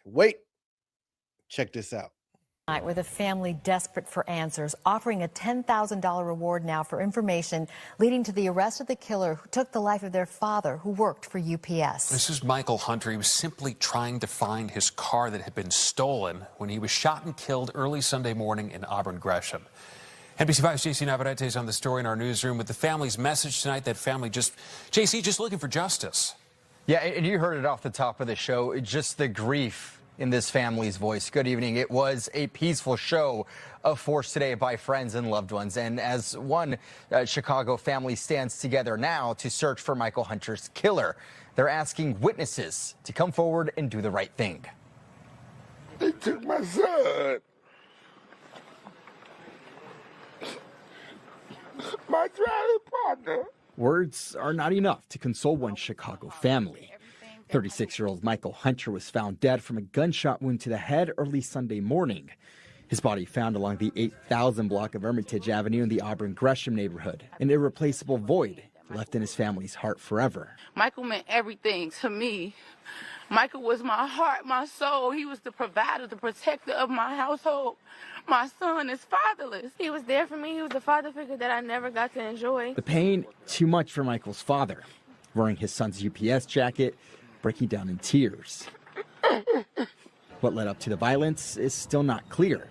Wait, check this out. With a family desperate for answers, offering a $10,000 reward now for information leading to the arrest of the killer who took the life of their father, who worked for UPS. This is Michael Hunter. He was simply trying to find his car that had been stolen when he was shot and killed early Sunday morning in Auburn Gresham. NBC5's JC Navarrete is on the story in our newsroom with the family's message tonight. That family just looking for justice. Yeah, and you heard it off the top of the show, just the grief in this family's voice. Good evening. It was a peaceful show of force today by friends and loved ones. And as one Chicago family stands together now to search for Michael Hunter's killer, they're asking witnesses to come forward and do the right thing. They took my son. My driving partner. Words are not enough to console one Chicago family. 36-year-old Michael Hunter was found dead from a gunshot wound to the head early Sunday morning. His body found along the 8,000 block of Hermitage Avenue in the Auburn Gresham neighborhood, an irreplaceable void left in his family's heart forever. Michael meant everything to me. Michael was my heart, my soul. He was the provider, the protector of my household. My son is fatherless. He was there for me. He was the father figure that I never got to enjoy. The pain, too much for Michael's father. Wearing his son's UPS jacket, breaking down in tears. What led up to the violence is still not clear.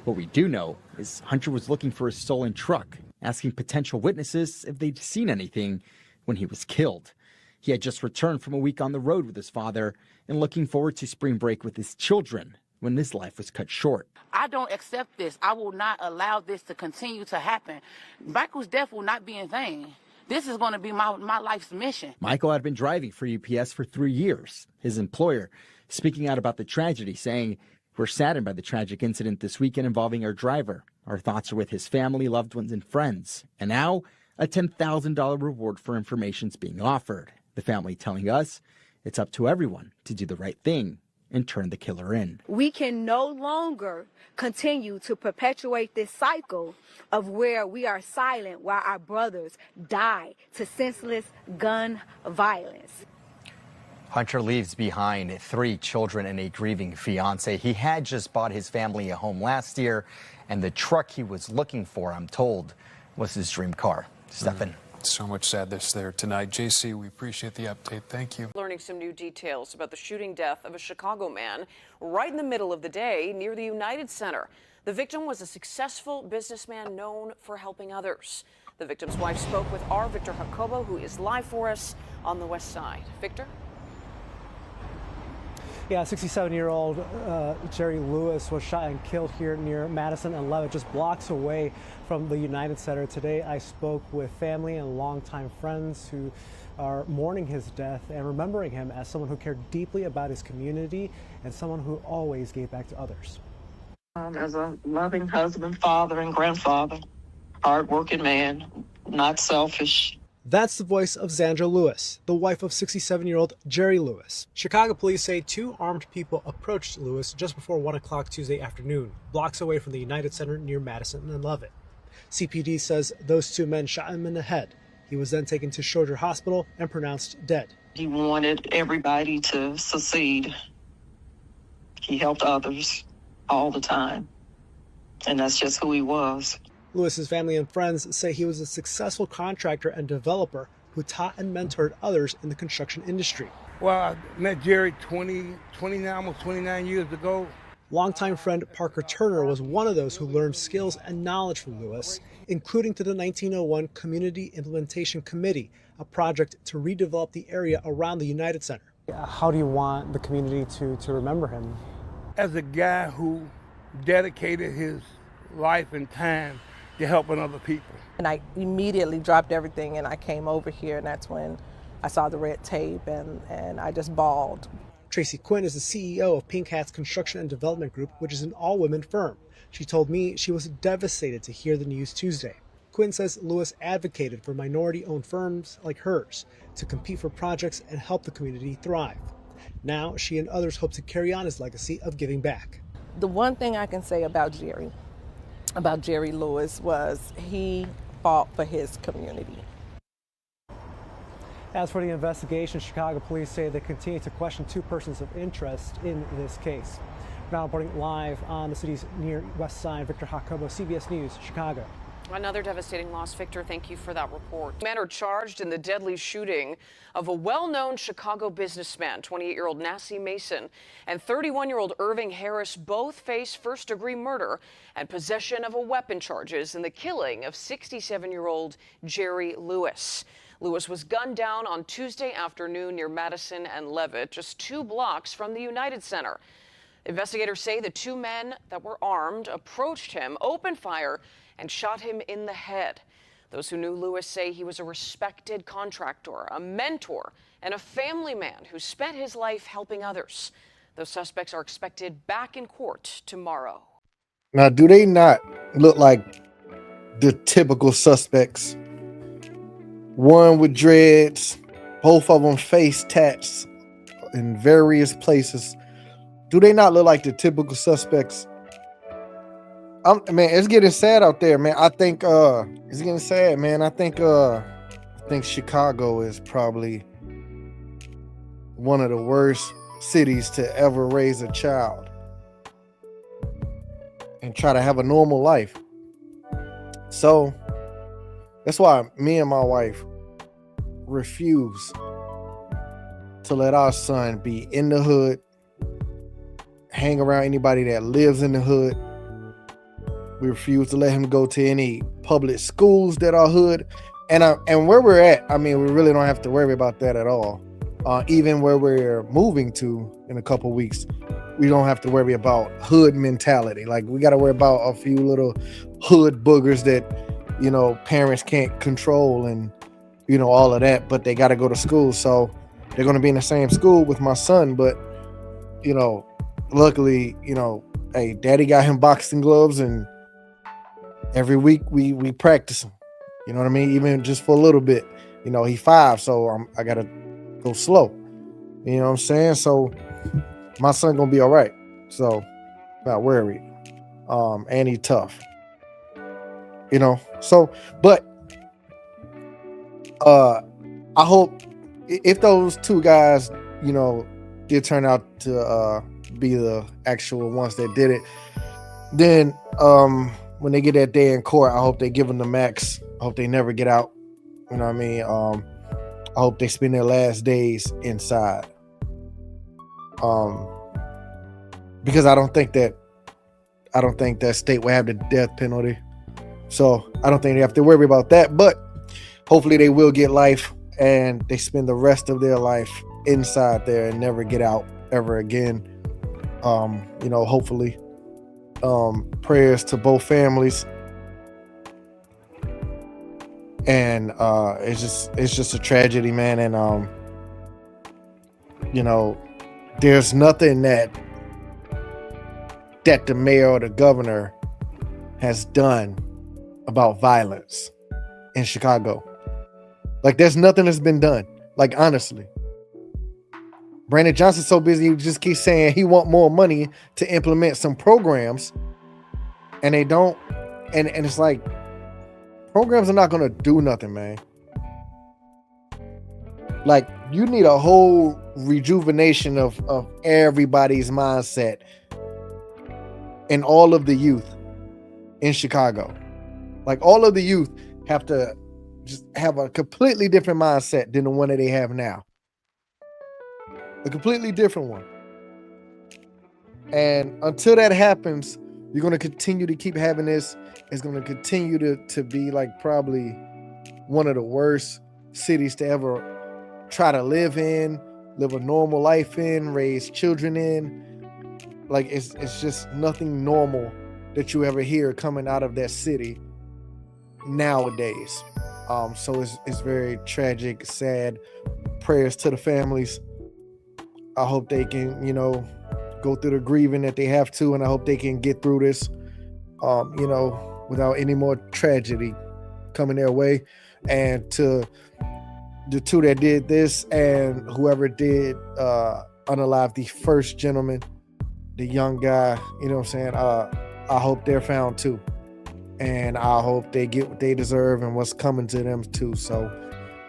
What we do know is Hunter was looking for his stolen truck, asking potential witnesses if they'd seen anything when he was killed. He had just returned from a week on the road with his father and looking forward to spring break with his children when his life was cut short. I don't accept this. I will not allow this to continue to happen. Michael's death will not be in vain. This is going to be my life's mission. Michael had been driving for UPS for 3 years. His employer speaking out about the tragedy, saying, "We're saddened by the tragic incident this weekend involving our driver. Our thoughts are with his family, loved ones, and friends." And now, a $10,000 reward for information's being offered. The family telling us it's up to everyone to do the right thing and turn the killer in. We can no longer continue to perpetuate this cycle of where we are silent while our brothers die to senseless gun violence. Hunter leaves behind 3 children and a grieving fiance. He had just bought his family a home last year, and the truck he was looking for, I'm told, was his dream car. Stefan. So much sadness there tonight. JC, we appreciate the update. Thank you. Learning some new details about the shooting death of a Chicago man right in the middle of the day near the United Center. The victim was a successful businessman known for helping others. The victim's wife spoke with our Victor Jacobo, who is live for us on the west side. Victor? Yeah, 67-year-old Jerry Lewis was shot and killed here near Madison and Leavitt, just blocks away from the United Center. Today, I spoke with family and longtime friends who are mourning his death and remembering him as someone who cared deeply about his community and someone who always gave back to others. As a loving husband, father, and grandfather, hard-working man, not selfish. That's the voice of Zandra Lewis, the wife of 67-year-old Jerry Lewis. Chicago police say 2 armed people approached Lewis just before 1 o'clock Tuesday afternoon, blocks away from the United Center near Madison and Leavitt. CPD says those 2 men shot him in the head. He was then taken to Schroeder Hospital and pronounced dead. He wanted everybody to succeed. He helped others all the time, and that's just who he was. Lewis's family and friends say he was a successful contractor and developer who taught and mentored others in the construction industry. Well, I met Jerry 29 years ago. Longtime friend Parker Turner was one of those who learned skills and knowledge from Lewis, including to the 1901 Community Implementation Committee, a project to redevelop the area around the United Center. How do you want the community to remember him? As a guy who dedicated his life and time to helping other people. And I immediately dropped everything and I came over here, and that's when I saw the red tape and I just bawled. Tracy Quinn is the CEO of Pink Hat's Construction and Development Group, which is an all-women firm. She told me she was devastated to hear the news Tuesday. Quinn says Lewis advocated for minority-owned firms like hers to compete for projects and help the community thrive. Now she and others hope to carry on his legacy of giving back. The one thing I can say about Jerry Lewis was he fought for his community. As for the investigation, Chicago police say they continue to question 2 persons of interest in this case. Now reporting live on the city's near west side, Victor Jacobo, CBS News, Chicago. Another devastating loss, Victor. Thank you for that report. Men are charged in the deadly shooting of a well-known Chicago businessman, 28-year-old Nassie Mason and 31-year-old Irving Harris, both face first-degree murder and possession of a weapon charges in the killing of 67-year-old Jerry Lewis. Lewis was gunned down on Tuesday afternoon near Madison and Levitt, just 2 blocks from the United Center. Investigators say the 2 men that were armed approached him, opened fire, and shot him in the head. Those who knew Lewis say he was a respected contractor, a mentor, and a family man who spent his life helping others. Those suspects are expected back in court tomorrow. Now, do they not look like the typical suspects? One with dreads, both of them face tats in various places. Do they not look like the typical suspects? Man, it's getting sad out there, man. I think it's getting sad, man. I think Chicago is probably one of the worst cities to ever raise a child and try to have a normal life. So that's why me and my wife refuse to let our son be in the hood, hang around anybody that lives in the hood. We refuse to let him go to any public schools that are hood. And where we're at, I mean, we really don't have to worry about that at all. Even where we're moving to in a couple weeks, we don't have to worry about hood mentality. Like, we got to worry about a few little hood boogers that, you know, parents can't control and, you know, all of that, but they got to go to school. So they're going to be in the same school with my son. But, you know, luckily, you know, hey, daddy got him boxing gloves, and every week we practice him. You know what I mean? Even just for a little bit. You know, he's 5, so I got to go slow. You know what I'm saying? So my son going to be all right. So not worried. And he's tough. You know, so, but I hope if those 2 guys, you know, did turn out to be the actual ones that did it, then when they get that day in court, I hope they give them the max. I hope they never get out. You know what I mean? I hope they spend their last days inside. Because I don't think that state will have the death penalty. So I don't think they have to worry about that. But hopefully they will get life, and they spend the rest of their life inside there and never get out ever again. You know, hopefully. Prayers to both families. And it's just a tragedy, man. And you know, there's nothing that the mayor or the governor has done about violence in Chicago. Like, there's nothing that's been done. Like, honestly, Brandon Johnson's so busy, he just keeps saying he want more money to implement some programs, and they don't. And it's like, programs are not going to do nothing, man. Like, you need a whole rejuvenation of everybody's mindset and all of the youth in Chicago. Like, all of the youth have to just have a completely different mindset than the one that they have now. A completely different one. And until that happens, you're going to continue to keep having this. It's going to continue to be like probably one of the worst cities to ever try to live in, live a normal life in, raise children in. Like, it's just nothing normal that you ever hear coming out of that city nowadays. So it's very tragic, sad. Prayers to the families. I hope they can, you know, go through the grieving that they have to, and I hope they can get through this, you know, without any more tragedy coming their way. And to the 2 that did this, and whoever did unalive the first gentleman, the young guy, you know what I'm saying? I hope they're found too. And I hope they get what they deserve and what's coming to them too. So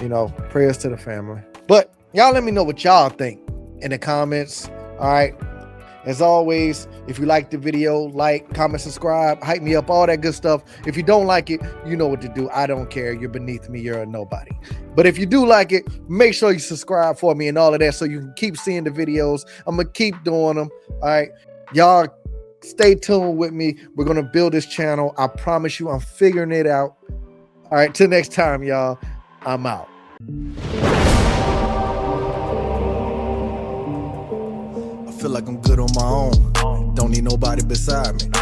You know, prayers to the family. But y'all let me know what y'all think in the comments. All right. As always, if you like the video, like, comment, subscribe, hype me up, all that good stuff. If you don't like it, you know what to do. I don't care. You're beneath me. You're a nobody. But if you do like it, make sure you subscribe for me and all of that so you can keep seeing the videos. I'm going to keep doing them. All right. Y'all stay tuned with me. We're going to build this channel. I promise you I'm figuring it out. All right. Till next time, y'all. I'm out. I feel like I'm good on my own. Don't need nobody beside me.